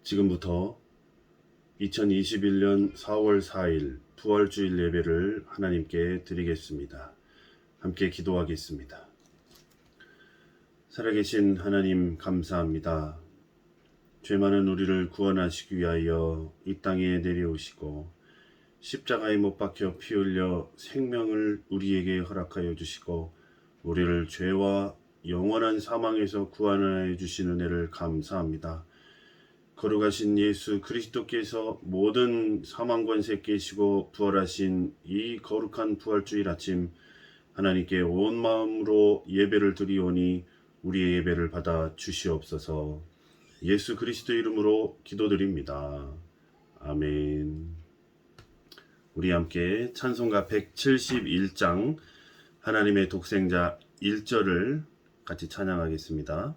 지금부터 2021년 4월 4일 부활주일 예배를 하나님께 드리겠습니다. 함께 기도하겠습니다. 살아계신 하나님 감사합니다. 죄 많은 우리를 구원하시기 위하여 이 땅에 내려오시고 십자가에 못 박혀 피 흘려 생명을 우리에게 허락하여 주시고 우리를 죄와 영원한 사망에서 구원하여 주신 은혜를 감사합니다. 거룩하신 예수 그리스도께서 모든 사망 권세 깨시고 부활하신 이 거룩한 부활주일 아침 하나님께 온 마음으로 예배를 드리오니 우리의 예배를 받아 주시옵소서. 예수 그리스도 이름으로 기도드립니다. 아멘. 우리 함께 찬송가 171장 하나님의 독생자 1절을 같이 찬양하겠습니다.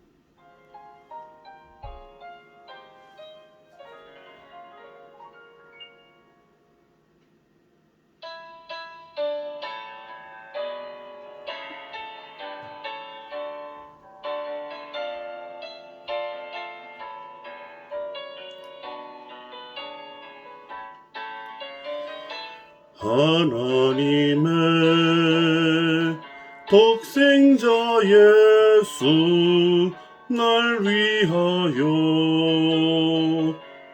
하나님의 독생자 예수 날 위하여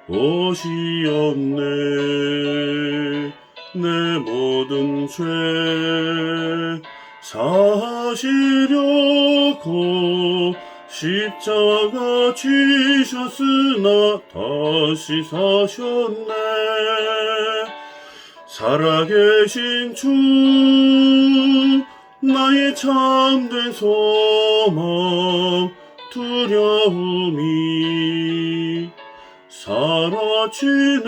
오시었네. 내 모든 죄 사시려고 십자가 지셨으나 다시 사셨네. 살아계신 주 나의 참된 소망 두려움이 사라지네.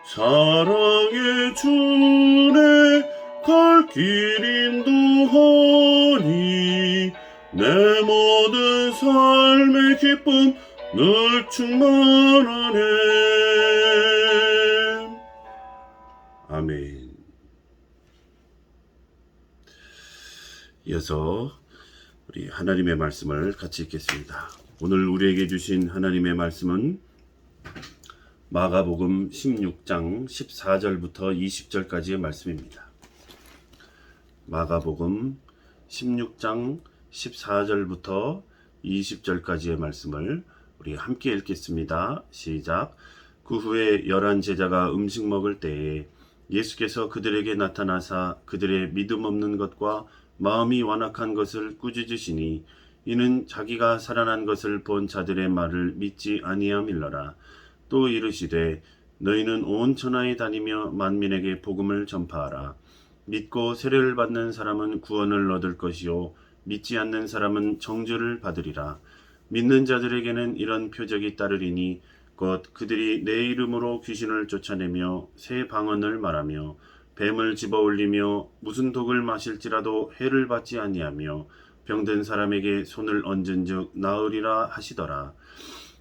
사랑의 주내 갈 길 인도하니 내 모든 삶의 기쁨 늘 충만하네. 아멘. 이어서 우리 하나님의 말씀을 같이 읽겠습니다. 오늘 우리에게 주신 하나님의 말씀은 마가복음 16장 14절부터 20절까지의 말씀입니다. 마가복음 16장 14절부터 20절까지의 말씀을 우리 함께 읽겠습니다. 시작. 그 후에 11 제자가 음식 먹을 때에 예수께서 그들에게 나타나사 그들의 믿음 없는 것과 마음이 완악한 것을 꾸짖으시니 이는 자기가 살아난 것을 본 자들의 말을 믿지 아니함일러라. 또 이르시되 너희는 온 천하에 다니며 만민에게 복음을 전파하라. 믿고 세례를 받는 사람은 구원을 얻을 것이요 믿지 않는 사람은 정죄를 받으리라. 믿는 자들에게는 이런 표적이 따르리니 곧 그들이 내 이름으로 귀신을 쫓아내며 새 방언을 말하며 뱀을 집어올리며 무슨 독을 마실지라도 해를 받지 아니하며 병든 사람에게 손을 얹은즉 나으리라 하시더라.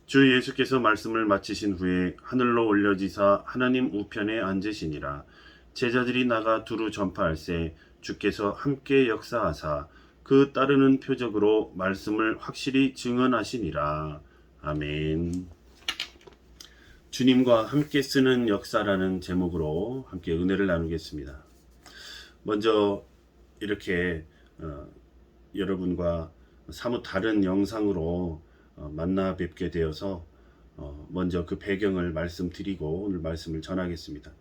주 예수께서 말씀을 마치신 후에 하늘로 올려지사 하나님 우편에 앉으시니라. 제자들이 나가 두루 전파할세 주께서 함께 역사하사 그 따르는 표적으로 말씀을 확실히 증언하시니라. 아멘. 주님과 함께 쓰는 역사라는 제목으로 함께 은혜를 나누겠습니다. 먼저 이렇게 여러분과 사뭇 다른 영상으로 만나 뵙게 되어서 먼저 그 배경을 말씀드리고 오늘 말씀을 전하겠습니다.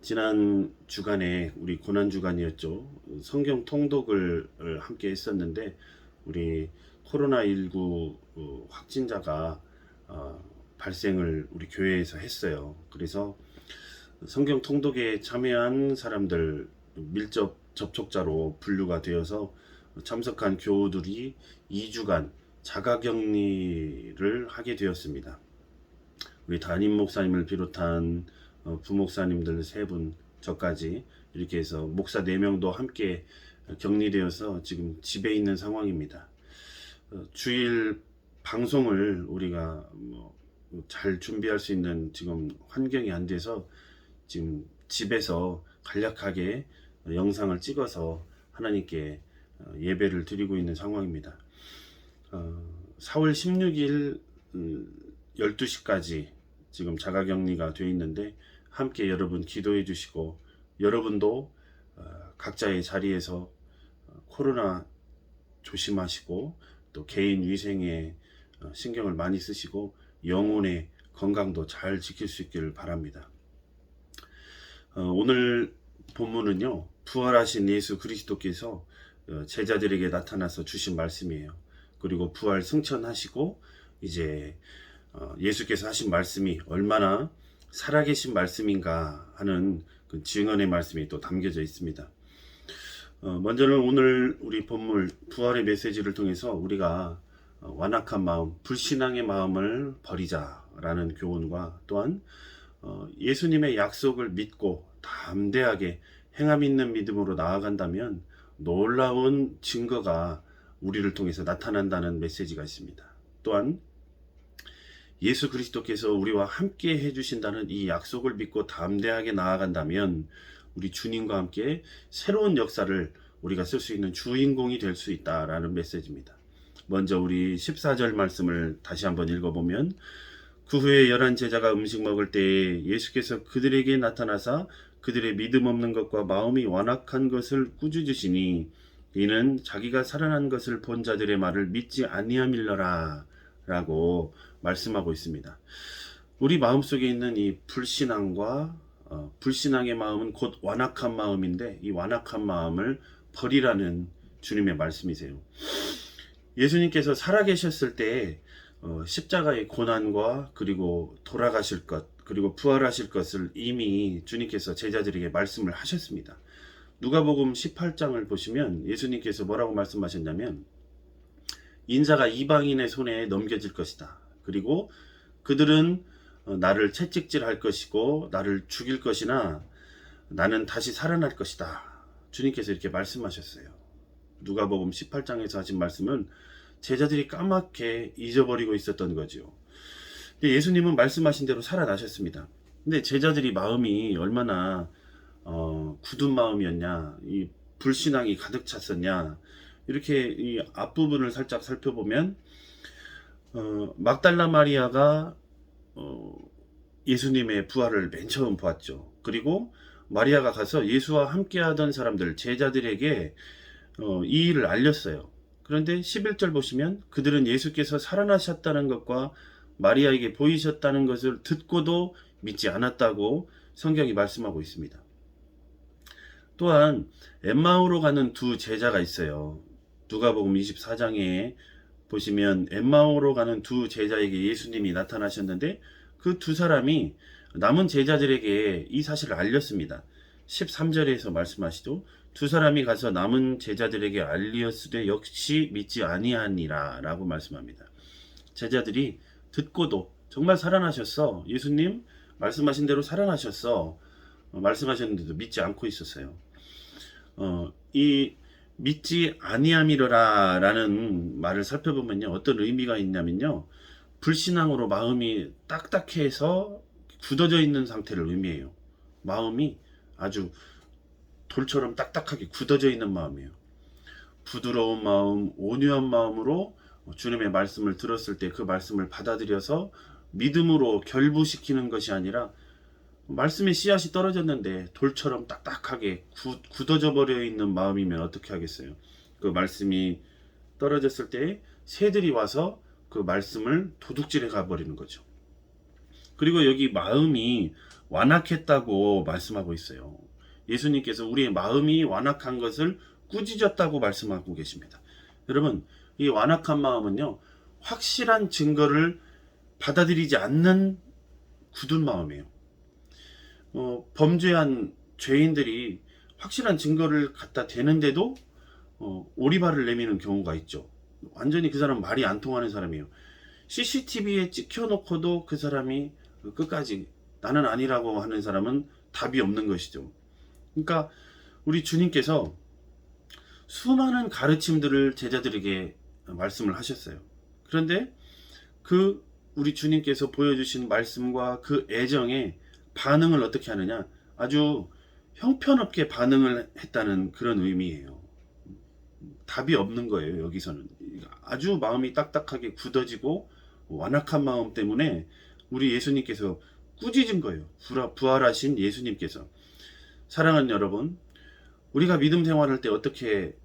지난 주간에 우리 고난주간이었죠. 성경 통독을 함께 했었는데 우리 코로나19 확진자가 발생을 우리 교회에서 했어요. 그래서 성경 통독에 참여한 사람들 밀접 접촉자로 분류가 되어서 참석한 교우들이 2주간 자가격리를 하게 되었습니다. 우리 담임 목사님을 비롯한 부목사님들 3분, 저까지 이렇게 해서 목사 4명도 함께 격리되어서 지금 집에 있는 상황입니다. 주일 방송을 우리가 잘 준비할 수 있는 지금 환경이 안 돼서 지금 집에서 간략하게 영상을 찍어서 하나님께 예배를 드리고 있는 상황입니다. 4월 16일 12시까지 지금 자가격리가 되어 있는데 함께 여러분 기도해 주시고 여러분도 각자의 자리에서 코로나 조심하시고 또 개인 위생에 신경을 많이 쓰시고 영혼의 건강도 잘 지킬 수 있기를 바랍니다. 오늘 본문은요, 부활하신 예수 그리스도께서 제자들에게 나타나서 주신 말씀이에요. 그리고 부활 승천하시고 이제 예수께서 하신 말씀이 얼마나 살아계신 말씀인가 하는 그 증언의 말씀이 또 담겨져 있습니다. 먼저는 오늘 우리 본문 부활의 메시지를 통해서 우리가 완악한 마음, 불신앙의 마음을 버리자라는 교훈과 또한 예수님의 약속을 믿고 담대하게 행함 있는 믿음으로 나아간다면 놀라운 증거가 우리를 통해서 나타난다는 메시지가 있습니다. 또한 예수 그리스도께서 우리와 함께 해주신다는 이 약속을 믿고 담대하게 나아간다면 우리 주님과 함께 새로운 역사를 우리가 쓸 수 있는 주인공이 될 수 있다라는 메시지입니다. 먼저 우리 14절 말씀을 다시 한번 읽어보면 그 후에 11 제자가 음식 먹을 때에 예수께서 그들에게 나타나사 그들의 믿음 없는 것과 마음이 완악한 것을 꾸짖으시니 이는 자기가 살아난 것을 본 자들의 말을 믿지 아니함일러라 라고 말씀하고 있습니다. 우리 마음속에 있는 이 불신앙과 불신앙의 마음은 곧 완악한 마음인데 이 완악한 마음을 버리라는 주님의 말씀이세요. 예수님께서 살아계셨을 때 십자가의 고난과 그리고 돌아가실 것 그리고 부활하실 것을 이미 주님께서 제자들에게 말씀을 하셨습니다. 누가복음 18장을 보시면 예수님께서 뭐라고 말씀하셨냐면 인자가 이방인의 손에 넘겨질 것이다. 그리고 그들은 나를 채찍질할 것이고 나를 죽일 것이나 나는 다시 살아날 것이다. 주님께서 이렇게 말씀하셨어요. 누가복음 18장에서 하신 말씀은 제자들이 까맣게 잊어버리고 있었던 거죠. 근데 예수님은 말씀하신 대로 살아나셨습니다. 근데 제자들이 마음이 얼마나 굳은 마음이었냐, 이 불신앙이 가득 찼었냐, 이렇게 이 앞부분을 살짝 살펴보면 막달라 마리아가 예수님의 부활을 맨 처음 보았죠. 그리고 마리아가 가서 예수와 함께하던 사람들, 제자들에게 이 일을 알렸어요. 그런데 11절 보시면 그들은 예수께서 살아나셨다는 것과 마리아에게 보이셨다는 것을 듣고도 믿지 않았다고 성경이 말씀하고 있습니다. 또한 엠마오로 가는 두 제자가 있어요. 누가복음 24장에 보시면 엠마오로 가는 두 제자에게 예수님이 나타나셨는데 그 두 사람이 남은 제자들에게 이 사실을 알렸습니다. 13절에서 말씀하시죠. 두 사람이 가서 남은 제자들에게 알리었으되 역시 믿지 아니하니라 라고 말씀합니다. 제자들이 듣고도 정말 살아나셨어. 예수님 말씀하신 대로 살아나셨어. 말씀하셨는데도 믿지 않고 있었어요. 이 믿지 아니함이로라 라는 말을 살펴보면요. 어떤 의미가 있냐면요. 불신앙으로 마음이 딱딱해서 굳어져 있는 상태를 의미해요. 마음이 아주 돌처럼 딱딱하게 굳어져 있는 마음이에요. 부드러운 마음, 온유한 마음으로 주님의 말씀을 들었을 때 그 말씀을 받아들여서 믿음으로 결부시키는 것이 아니라 말씀의 씨앗이 떨어졌는데 돌처럼 딱딱하게 굳어져 버려 있는 마음이면 어떻게 하겠어요? 그 말씀이 떨어졌을 때 새들이 와서 그 말씀을 도둑질해 가버리는 거죠. 그리고 여기 마음이 완악했다고 말씀하고 있어요. 예수님께서 우리의 마음이 완악한 것을 꾸짖었다고 말씀하고 계십니다. 여러분, 이 완악한 마음은요, 확실한 증거를 받아들이지 않는 굳은 마음이에요. 범죄한 죄인들이 확실한 증거를 갖다 대는데도 오리발을 내미는 경우가 있죠. 완전히 그 사람은 말이 안 통하는 사람이에요. CCTV에 찍혀놓고도 그 사람이 끝까지 나는 아니라고 하는 사람은 답이 없는 것이죠. 그러니까 우리 주님께서 수많은 가르침들을 제자들에게 말씀을 하셨어요. 그런데 그 우리 주님께서 보여주신 말씀과 그 애정에 반응을 어떻게 하느냐, 아주 형편없게 반응을 했다는 그런 의미예요. 답이 없는 거예요. 여기서는 아주 마음이 딱딱하게 굳어지고 완악한 마음 때문에 우리 예수님께서 꾸짖은 거예요. 부활하신 예수님께서. 사랑하는 여러분, 우리가 믿음 생활할 때 어떻게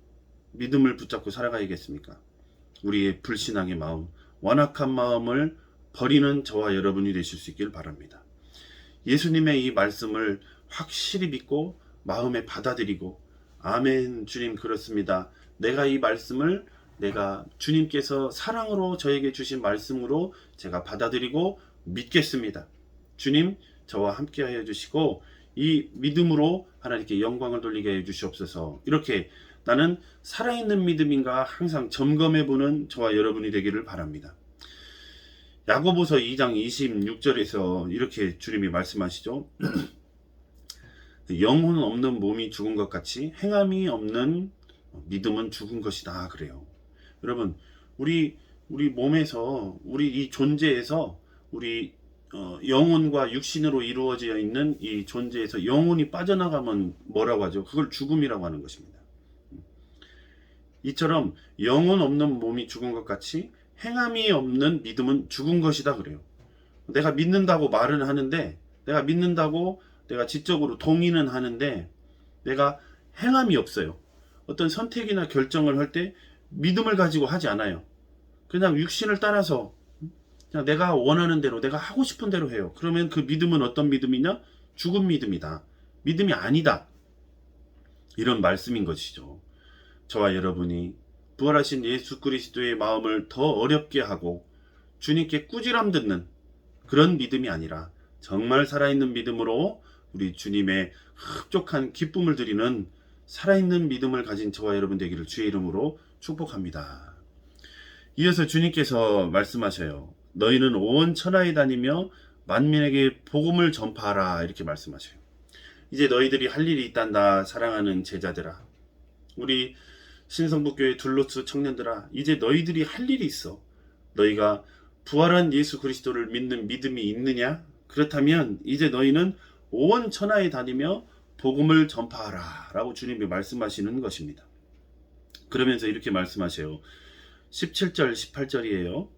믿음을 붙잡고 살아가야겠습니까? 우리의 불신앙의 마음, 완악한 마음을 버리는 저와 여러분이 되실 수 있길 바랍니다. 예수님의 이 말씀을 확실히 믿고 마음에 받아들이고, 아멘, 주님 그렇습니다. 내가 이 말씀을 내가 주님께서 사랑으로 저에게 주신 말씀으로 제가 받아들이고 믿겠습니다. 주님 저와 함께 하여 주시고 이 믿음으로 하나님께 영광을 돌리게 해 주시옵소서. 이렇게 나는 살아있는 믿음인가 항상 점검해보는 저와 여러분이 되기를 바랍니다. 야고보서 2장 26절에서 이렇게 주님이 말씀하시죠. 영혼 없는 몸이 죽은 것 같이 행함이 없는 믿음은 죽은 것이다 그래요. 여러분, 우리 몸에서, 우리 이 존재에서, 우리 영혼과 육신으로 이루어져 있는 이 존재에서 영혼이 빠져나가면 뭐라고 하죠? 그걸 죽음이라고 하는 것입니다. 이처럼 영혼 없는 몸이 죽은 것 같이 행함이 없는 믿음은 죽은 것이다 그래요. 내가 믿는다고 말은 하는데, 내가 믿는다고 내가 지적으로 동의는 하는데 내가 행함이 없어요. 어떤 선택이나 결정을 할 때 믿음을 가지고 하지 않아요. 그냥 육신을 따라서 그냥 내가 원하는 대로, 내가 하고 싶은 대로 해요. 그러면 그 믿음은 어떤 믿음이냐? 죽은 믿음이다. 믿음이 아니다. 이런 말씀인 것이죠. 저와 여러분이 부활하신 예수 그리스도의 마음을 더 어렵게 하고 주님께 꾸지람 듣는 그런 믿음이 아니라 정말 살아있는 믿음으로 우리 주님의 흡족한 기쁨을 드리는 살아있는 믿음을 가진 저와 여러분 되기를 주의 이름으로 축복합니다. 이어서 주님께서 말씀하셔요. 너희는 온 천하에 다니며 만민에게 복음을 전파하라 이렇게 말씀하셔요. 이제 너희들이 할 일이 있단다. 사랑하는 제자들아, 우리 신성북교회 둘로스 청년들아, 이제 너희들이 할 일이 있어. 너희가 부활한 예수 그리스도를 믿는 믿음이 있느냐? 그렇다면 이제 너희는 온 천하에 다니며 복음을 전파하라 라고 주님이 말씀하시는 것입니다. 그러면서 이렇게 말씀하세요. 17절 18절이에요.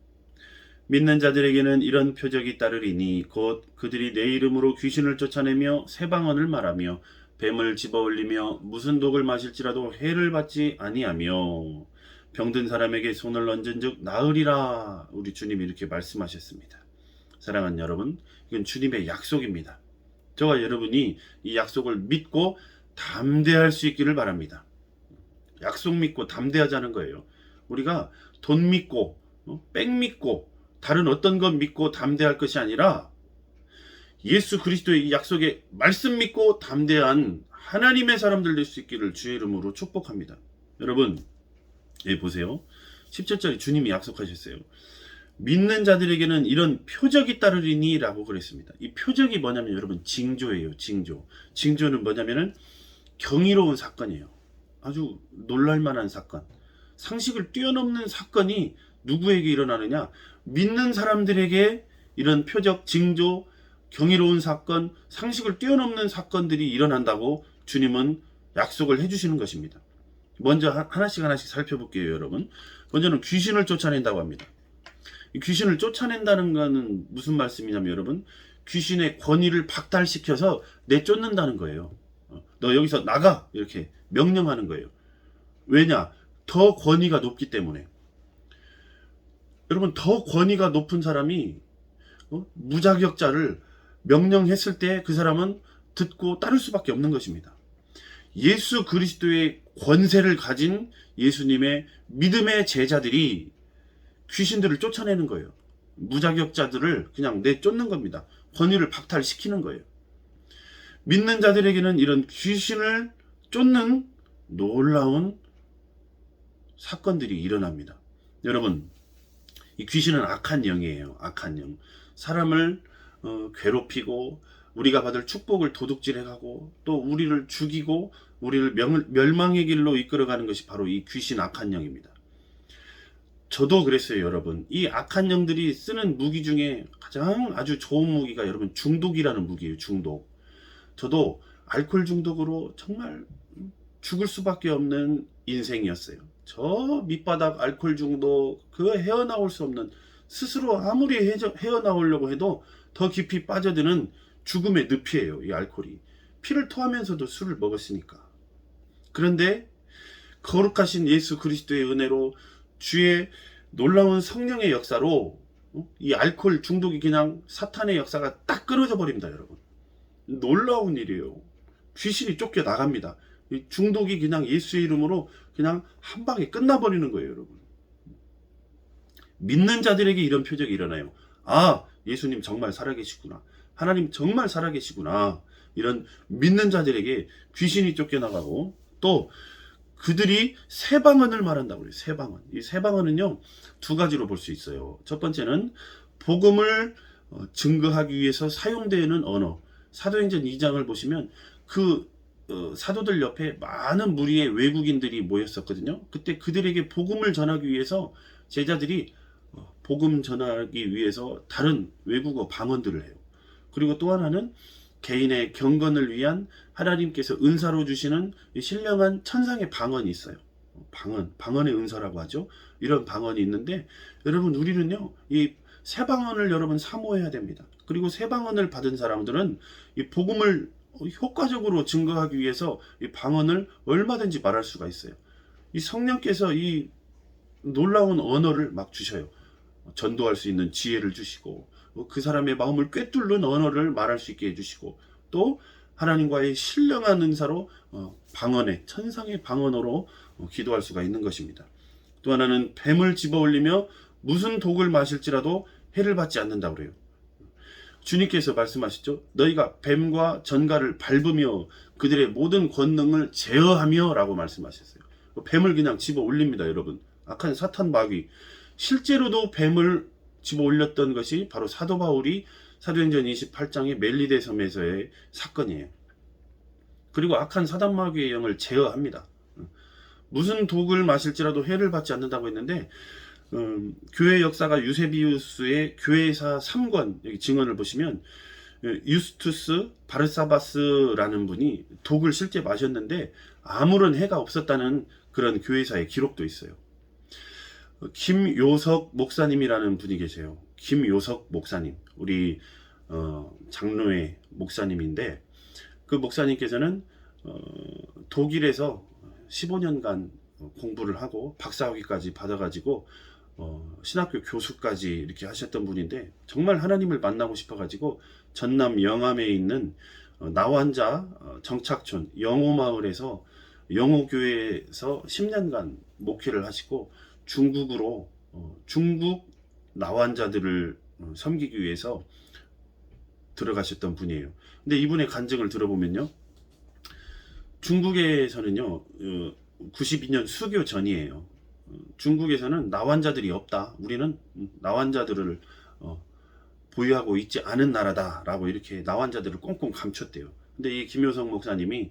믿는 자들에게는 이런 표적이 따르리니 곧 그들이 내 이름으로 귀신을 쫓아내며 새 방언을 말하며 뱀을 집어올리며 무슨 독을 마실지라도 해를 받지 아니하며 병든 사람에게 손을 얹은즉 나으리라. 우리 주님이 이렇게 말씀하셨습니다. 사랑하는 여러분, 이건 주님의 약속입니다. 저와 여러분이 이 약속을 믿고 담대할 수 있기를 바랍니다. 약속 믿고 담대하자는 거예요. 우리가 돈 믿고 백 믿고 다른 어떤 것 믿고 담대할 것이 아니라 예수 그리스도의 이 약속의 말씀 믿고 담대한 하나님의 사람들 될 수 있기를 주의 이름으로 축복합니다. 여러분, 보세요. 17절에 주님이 약속하셨어요. 믿는 자들에게는 이런 표적이 따르리니 라고 그랬습니다. 이 표적이 뭐냐면 여러분 징조예요. 징조는 뭐냐면은 경이로운 사건이에요. 아주 놀랄만한 사건, 상식을 뛰어넘는 사건이 누구에게 일어나느냐? 믿는 사람들에게 이런 표적, 징조, 경이로운 사건, 상식을 뛰어넘는 사건들이 일어난다고 주님은 약속을 해주시는 것입니다. 먼저 하나씩 살펴볼게요. 여러분, 먼저는 귀신을 쫓아낸다고 합니다. 이 귀신을 쫓아낸다는 것은 무슨 말씀이냐면 여러분, 귀신의 권위를 박탈시켜서 내쫓는다는 거예요. 너 여기서 나가 이렇게 명령하는 거예요. 왜냐? 더 권위가 높기 때문에. 여러분, 더 권위가 높은 사람이 무자격자를 명령했을 때 그 사람은 듣고 따를 수밖에 없는 것입니다. 예수 그리스도의 권세를 가진 예수님의 믿음의 제자들이 귀신들을 쫓아내는 거예요. 무자격자들을 그냥 내쫓는 겁니다. 권위를 박탈시키는 거예요. 믿는 자들에게는 이런 귀신을 쫓는 놀라운 사건들이 일어납니다. 여러분, 이 귀신은 악한 영이에요. 악한 영. 사람을 괴롭히고 우리가 받을 축복을 도둑질해가고 또 우리를 죽이고 우리를 멸망의 길로 이끌어가는 것이 바로 이 귀신 악한 영입니다. 저도 그랬어요. 여러분, 이 악한 영들이 쓰는 무기 중에 가장 아주 좋은 무기가 여러분 중독이라는 무기예요. 중독. 저도 알코올 중독으로 정말 죽을 수밖에 없는 인생이었어요. 저 밑바닥 알코올 중독, 그거 헤어나올 수 없는 스스로 아무리 헤어나오려고 해도 더 깊이 빠져드는 죽음의 늪이에요. 이 알코올이. 피를 토하면서도 술을 먹었으니까. 그런데 거룩하신 예수 그리스도의 은혜로 주의 놀라운 성령의 역사로 이 알코올 중독이 그냥 사탄의 역사가 딱 끊어져 버립니다, 여러분. 놀라운 일이에요. 귀신이 쫓겨 나갑니다. 이 중독이 그냥 예수의 이름으로 그냥 한 방에 끝나버리는 거예요, 여러분. 믿는 자들에게 이런 표적이 일어나요. 아, 예수님 정말 살아계시구나. 하나님 정말 살아계시구나. 이런 믿는 자들에게 귀신이 쫓겨나가고, 또 그들이 새 방언을 말한다고 그래요. 새 방언. 이 새 방언은요, 두 가지로 볼 수 있어요. 첫 번째는 복음을 증거하기 위해서 사용되는 언어. 사도행전 2장을 보시면 그 사도들 옆에 많은 무리의 외국인들이 모였었거든요. 그때 그들에게 복음을 전하기 위해서 제자들이 복음 전하기 위해서 다른 외국어 방언들을 해요. 그리고 또 하나는 개인의 경건을 위한 하나님께서 은사로 주시는 신령한 천상의 방언이 있어요. 방언의 은사라고 하죠. 이런 방언이 있는데, 여러분, 우리는요, 이 새 방언을 여러분 사모해야 됩니다. 그리고 새 방언을 받은 사람들은 이 복음을 효과적으로 증거하기 위해서 이 방언을 얼마든지 말할 수가 있어요. 이 성령께서 이 놀라운 언어를 막 주셔요. 전도할 수 있는 지혜를 주시고, 그 사람의 마음을 꿰뚫는 언어를 말할 수 있게 해주시고, 또 하나님과의 신령한 은사로 방언의 천상의 방언으로 기도할 수가 있는 것입니다. 또 하나는 뱀을 집어올리며 무슨 독을 마실지라도 해를 받지 않는다고 그래요. 주님께서 말씀하시죠. 너희가 뱀과 전갈을 밟으며 그들의 모든 권능을 제어하며 라고 말씀하셨어요. 뱀을 그냥 집어 올립니다, 여러분. 악한 사탄 마귀. 실제로도 뱀을 집어 올렸던 것이 바로 사도 바울이 사도행전 28장의 멜리데 섬에서의 사건이에요. 그리고 악한 사단 마귀의 영을 제어합니다. 무슨 독을 마실지라도 해를 받지 않는다고 했는데, 교회 역사가 유세비우스의 교회사 3권 여기 증언을 보시면 유스투스 바르사바스라는 분이 독을 실제 마셨는데 아무런 해가 없었다는 그런 교회사의 기록도 있어요. 김요석 목사님이라는 분이 계세요. 김요석 목사님, 우리 장로회 목사님인데, 그 목사님께서는 독일에서 15년간 공부를 하고 박사학위까지 받아가지고 신학교 교수까지 이렇게 하셨던 분인데, 정말 하나님을 만나고 싶어가지고 전남 영암에 있는 나환자 정착촌 영호마을에서 영호교회에서 10년간 목회를 하시고 중국으로 중국 나환자들을 섬기기 위해서 들어가셨던 분이에요. 근데 이분의 간증을 들어보면요, 중국에서는요 92년 수교 전이에요. 중국에서는 나환자들이 없다. 우리는 나환자들을 보유하고 있지 않은 나라다 라고 이렇게 나환자들을 꽁꽁 감췄대요. 근데 이 김효성 목사님이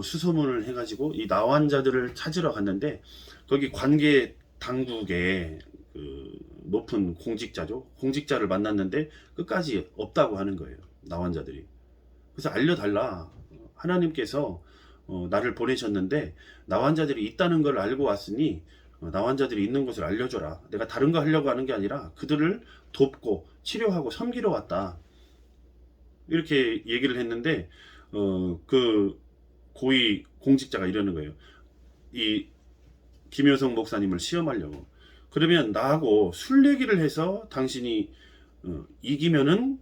수소문을 해가지고 이 나환자들을 찾으러 갔는데, 거기 관계 당국의 그 높은 공직자죠. 공직자를 만났는데 끝까지 없다고 하는 거예요, 나환자들이. 그래서 알려달라. 하나님께서 나를 보내셨는데 나환자들이 있다는 걸 알고 왔으니 나환자들이 있는 곳을 알려줘라. 내가 다른 거 하려고 하는 게 아니라 그들을 돕고 치료하고 섬기러 왔다. 이렇게 얘기를 했는데 그 고위 공직자가 이러는 거예요. 이 김효성 목사님을 시험하려고. 그러면 나하고 술 얘기를 해서 당신이 이기면은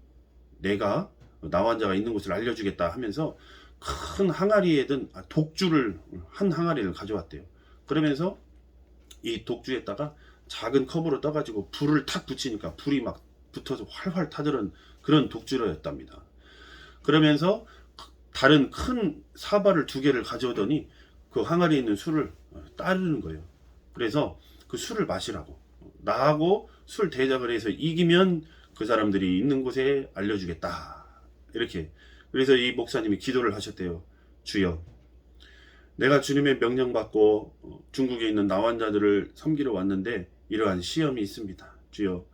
내가 나환자가 있는 곳을 알려주겠다 하면서 큰 항아리에 든 독주를 한 항아리를 가져왔대요. 그러면서 이 독주에다가 작은 컵으로 떠가지고 불을 탁 붙이니까 불이 막 붙어서 활활 타들은 그런 독주로였답니다. 그러면서 다른 큰 사발을 2개를 가져오더니 그 항아리에 있는 술을 따르는 거예요. 그래서 그 술을 마시라고. 나하고 술 대작을 해서 이기면 그 사람들이 있는 곳에 알려주겠다. 이렇게. 그래서 이 목사님이 기도를 하셨대요. 주여, 내가 주님의 명령받고 중국에 있는 나환자들을 섬기러 왔는데 이러한 시험이 있습니다. 주여,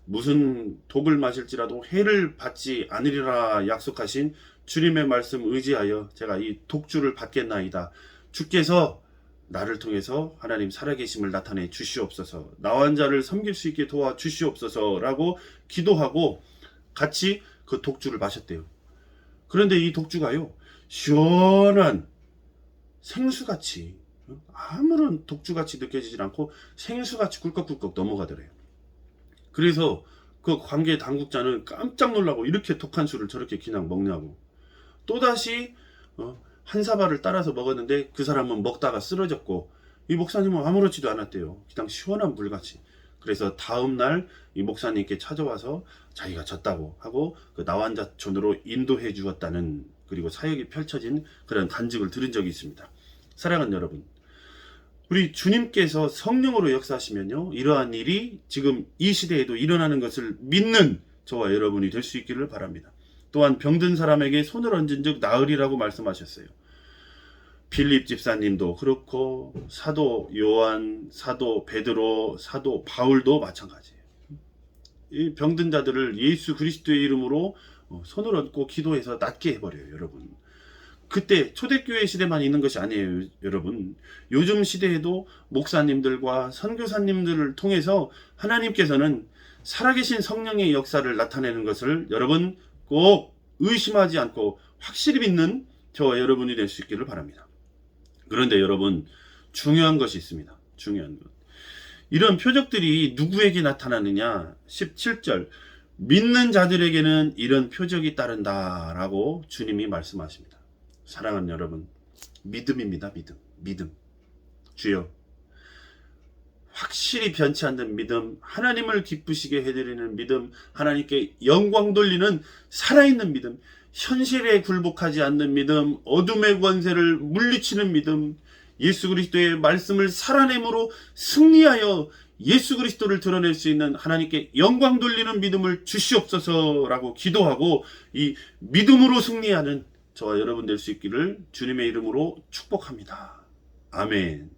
무슨 독을 마실지라도 해를 받지 않으리라 약속하신 주님의 말씀 의지하여 제가 이 독주를 받겠나이다. 주께서 나를 통해서 하나님 살아계심을 나타내 주시옵소서, 나와 자를 섬길 수 있게 도와 주시옵소서라고 기도하고 같이 그 독주를 마셨대요. 그런데 이 독주가요, 시원한 생수같이, 아무런 독주같이 느껴지질 않고 생수같이 꿀꺽꿀꺽 넘어가더래요. 그래서 그 관계 당국자는 깜짝 놀라고, 이렇게 독한 술을 저렇게 그냥 먹냐고. 또다시 한 사발을 따라서 먹었는데 그 사람은 먹다가 쓰러졌고, 이 목사님은 아무렇지도 않았대요. 그냥 시원한 물같이. 그래서 다음날 이 목사님께 찾아와서 자기가 졌다고 하고 그 나환자촌으로 인도해 주었다는, 그리고 사역이 펼쳐진 그런 간증을 들은 적이 있습니다. 사랑하는 여러분, 우리 주님께서 성령으로 역사하시면요, 이러한 일이 지금 이 시대에도 일어나는 것을 믿는 저와 여러분이 될 수 있기를 바랍니다. 또한 병든 사람에게 손을 얹은 즉 나으리라고 말씀하셨어요. 빌립 집사님도 그렇고, 사도 요한, 사도 베드로, 사도 바울도 마찬가지예요. 이 병든 자들을 예수 그리스도의 이름으로 손을 얹고 기도해서 낫게 해버려요, 여러분. 그때 초대교회 시대만 있는 것이 아니에요, 여러분. 요즘 시대에도 목사님들과 선교사님들을 통해서 하나님께서는 살아계신 성령의 역사를 나타내는 것을 여러분 꼭 의심하지 않고 확실히 믿는 저와 여러분이 될 수 있기를 바랍니다. 그런데 여러분, 중요한 것이 있습니다. 중요한 것. 이런 표적들이 누구에게 나타나느냐? 17절, 믿는 자들에게는 이런 표적이 따른다 라고 주님이 말씀하십니다. 사랑하는 여러분, 믿음입니다. 믿음. 주여, 확실히 변치 않는 믿음, 하나님을 기쁘시게 해드리는 믿음, 하나님께 영광 돌리는 살아있는 믿음, 현실에 굴복하지 않는 믿음, 어둠의 권세를 물리치는 믿음, 예수 그리스도의 말씀을 살아내므로 승리하여 예수 그리스도를 드러낼 수 있는 하나님께 영광 돌리는 믿음을 주시옵소서라고 기도하고, 이 믿음으로 승리하는 저와 여러분 될 수 있기를 주님의 이름으로 축복합니다. 아멘.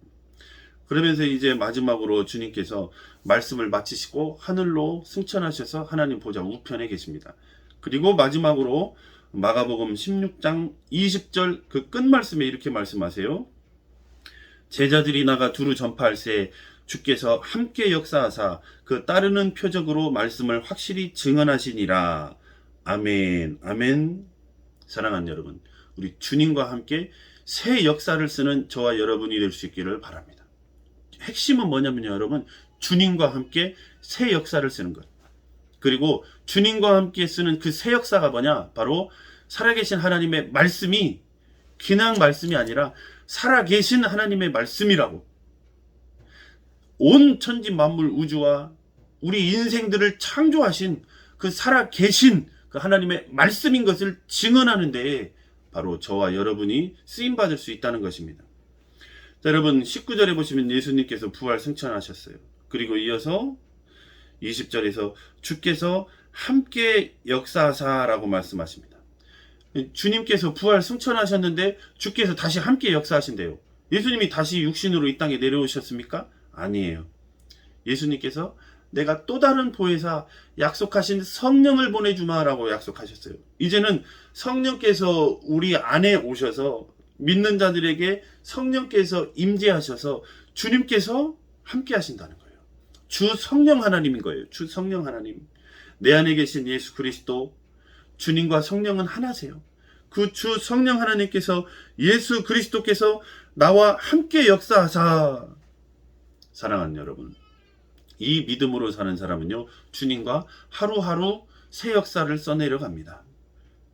그러면서 이제 마지막으로 주님께서 말씀을 마치시고 하늘로 승천하셔서 하나님 보좌 우편에 계십니다. 그리고 마지막으로 마가복음 16장 20절 그 끝말씀에 이렇게 말씀하세요. 제자들이 나가 두루 전파할새 주께서 함께 역사하사 그 따르는 표적으로 말씀을 확실히 증언하시니라. 아멘. 아멘. 사랑하는 여러분, 우리 주님과 함께 새 역사를 쓰는 저와 여러분이 될 수 있기를 바랍니다. 핵심은 뭐냐면요, 여러분, 주님과 함께 새 역사를 쓰는 것. 그리고 주님과 함께 쓰는 그 새 역사가 뭐냐? 바로 살아계신 하나님의 말씀이 그냥 말씀이 아니라 살아계신 하나님의 말씀이라고. 온 천지 만물 우주와 우리 인생들을 창조하신 그 살아계신 그 하나님의 말씀인 것을 증언하는 데에 바로 저와 여러분이 쓰임받을 수 있다는 것입니다. 자, 여러분 19절에 보시면 예수님께서 부활 승천하셨어요. 그리고 이어서 20절에서 주께서 함께 역사하사라고 말씀하십니다. 주님께서 부활 승천하셨는데 주께서 다시 함께 역사하신대요. 예수님이 다시 육신으로 이 땅에 내려오셨습니까? 아니에요. 예수님께서 내가 또 다른 보혜사 약속하신 성령을 보내주마라고 약속하셨어요. 이제는 성령께서 우리 안에 오셔서 믿는 자들에게 성령께서 임재하셔서 주님께서 함께 하신다는 거예요. 주 성령 하나님인 거예요. 주 성령 하나님. 내 안에 계신 예수 그리스도, 주님과 성령은 하나세요. 그 주 성령 하나님께서, 예수 그리스도께서 나와 함께 역사하사. 사랑하는 여러분, 이 믿음으로 사는 사람은요, 주님과 하루하루 새 역사를 써내려 갑니다.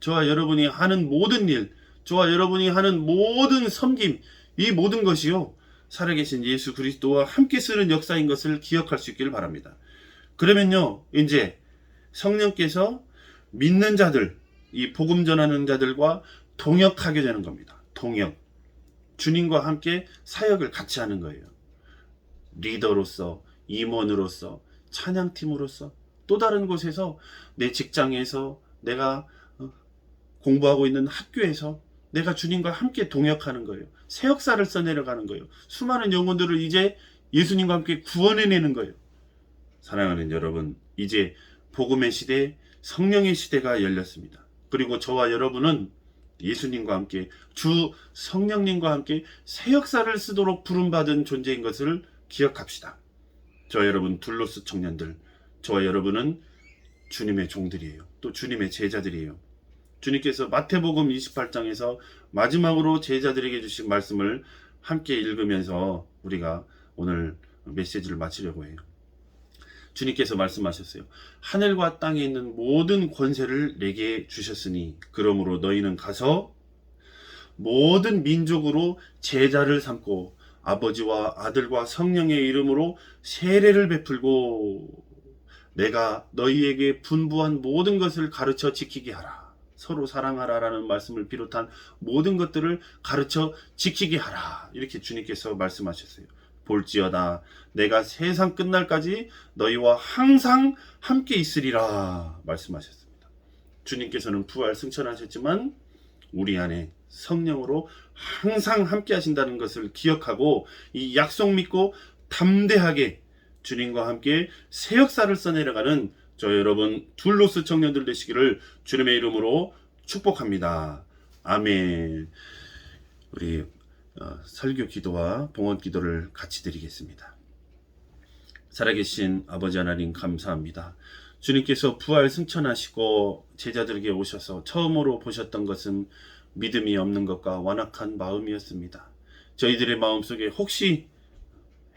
저와 여러분이 하는 모든 일, 저와 여러분이 하는 모든 섬김, 이 모든 것이요, 살아계신 예수 그리스도와 함께 쓰는 역사인 것을 기억할 수 있기를 바랍니다. 그러면요, 이제 성령께서 믿는 자들, 이 복음 전하는 자들과 동역하게 되는 겁니다. 동역. 주님과 함께 사역을 같이 하는 거예요. 리더로서, 임원으로서, 찬양팀으로서, 또 다른 곳에서, 내 직장에서, 내가 공부하고 있는 학교에서 내가 주님과 함께 동역하는 거예요. 새 역사를 써내려가는 거예요. 수많은 영혼들을 이제 예수님과 함께 구원해내는 거예요. 사랑하는 여러분, 이제 복음의 시대, 성령의 시대가 열렸습니다. 그리고 저와 여러분은 예수님과 함께 주 성령님과 함께 새 역사를 쓰도록 부름받은 존재인 것을 기억합시다. 저와 여러분 둘로스 청년들, 저와 여러분은 주님의 종들이에요. 또 주님의 제자들이에요. 주님께서 마태복음 28장에서 마지막으로 제자들에게 주신 말씀을 함께 읽으면서 우리가 오늘 메시지를 마치려고 해요. 주님께서 말씀하셨어요. 하늘과 땅에 있는 모든 권세를 내게 주셨으니 그러므로 너희는 가서 모든 민족으로 제자를 삼고 아버지와 아들과 성령의 이름으로 세례를 베풀고 내가 너희에게 분부한 모든 것을 가르쳐 지키게 하라. 서로 사랑하라라는 말씀을 비롯한 모든 것들을 가르쳐 지키게 하라. 이렇게 주님께서 말씀하셨어요. 볼지어다 내가 세상 끝날까지 너희와 항상 함께 있으리라 말씀하셨습니다. 주님께서는 부활 승천하셨지만 우리 안에 성령으로 항상 함께 하신다는 것을 기억하고 이 약속 믿고 담대하게 주님과 함께 새 역사를 써내려가는 저 여러분 둘로스 청년들 되시기를 주님의 이름으로 축복합니다. 아멘. 우리 설교 기도와 봉헌 기도를 같이 드리겠습니다. 살아계신 아버지 하나님 감사합니다. 주님께서 부활 승천하시고 제자들에게 오셔서 처음으로 보셨던 것은 믿음이 없는 것과 완악한 마음이었습니다. 저희들의 마음속에 혹시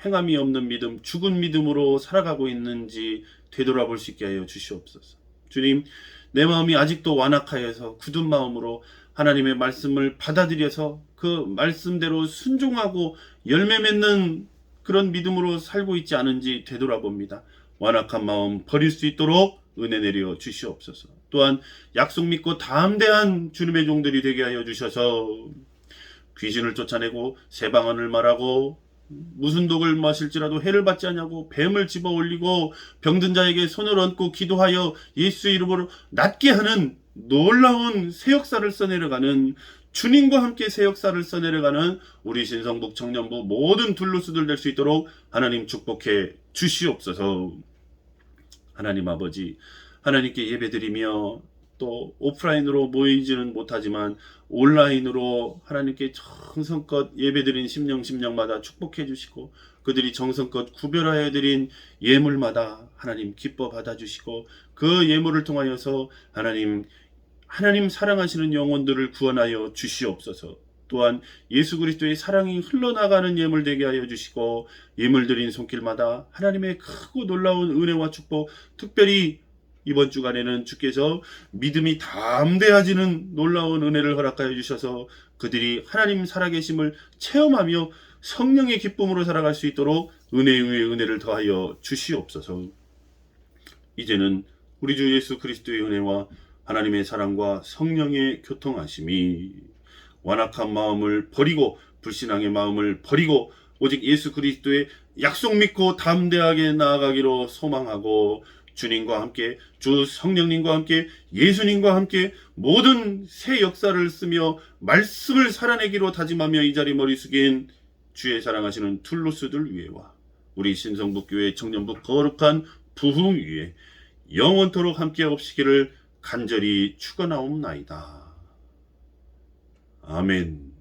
행함이 없는 믿음, 죽은 믿음으로 살아가고 있는지 되돌아볼 수 있게 하여 주시옵소서. 주님, 내 마음이 아직도 완악하여서 굳은 마음으로 하나님의 말씀을 받아들여서 그 말씀대로 순종하고 열매 맺는 그런 믿음으로 살고 있지 않은지 되돌아봅니다. 완악한 마음 버릴 수 있도록 은혜 내려 주시옵소서. 또한 약속 믿고 담대한 주님의 종들이 되게 하여 주셔서 귀신을 쫓아내고 새 방언을 말하고 무슨 독을 마실지라도 해를 받지 않냐고 뱀을 집어 올리고 병든 자에게 손을 얹고 기도하여 예수의 이름으로 낫게 하는 놀라운 새 역사를 써내려가는 주님과 함께 새 역사를 써내려가는 우리 신성북 청년부 모든 둘로스들 될 수 있도록 하나님 축복해 주시옵소서. 하나님 아버지, 하나님께 예배드리며 또 오프라인으로 모이지는 못하지만 온라인으로 하나님께 정성껏 예배드린 심령마다 축복해 주시고 그들이 정성껏 구별하여 드린 예물마다 하나님 기뻐 받아주시고 그 예물을 통하여서 하나님 사랑하시는 영혼들을 구원하여 주시옵소서. 또한 예수 그리스도의 사랑이 흘러나가는 예물 되게 하여 주시고 예물 드린 손길마다 하나님의 크고 놀라운 은혜와 축복, 특별히 이번 주간에는 주께서 믿음이 담대해지는 놀라운 은혜를 허락하여 주셔서 그들이 하나님 살아계심을 체험하며 성령의 기쁨으로 살아갈 수 있도록 은혜 위에 은혜를 더하여 주시옵소서. 이제는 우리 주 예수 그리스도의 은혜와 하나님의 사랑과 성령의 교통하심이 완악한 마음을 버리고 불신앙의 마음을 버리고 오직 예수 그리스도의 약속 믿고 담대하게 나아가기로 소망하고 주님과 함께 주 성령님과 함께 예수님과 함께 모든 새 역사를 쓰며 말씀을 살아내기로 다짐하며 이 자리 머리 숙인 주의 사랑하시는 둘로스들 위에와 우리 신성북교회 청년부 거룩한 부흥 위에 영원토록 함께 없으기를 간절히 축원하옵나이다. 아멘.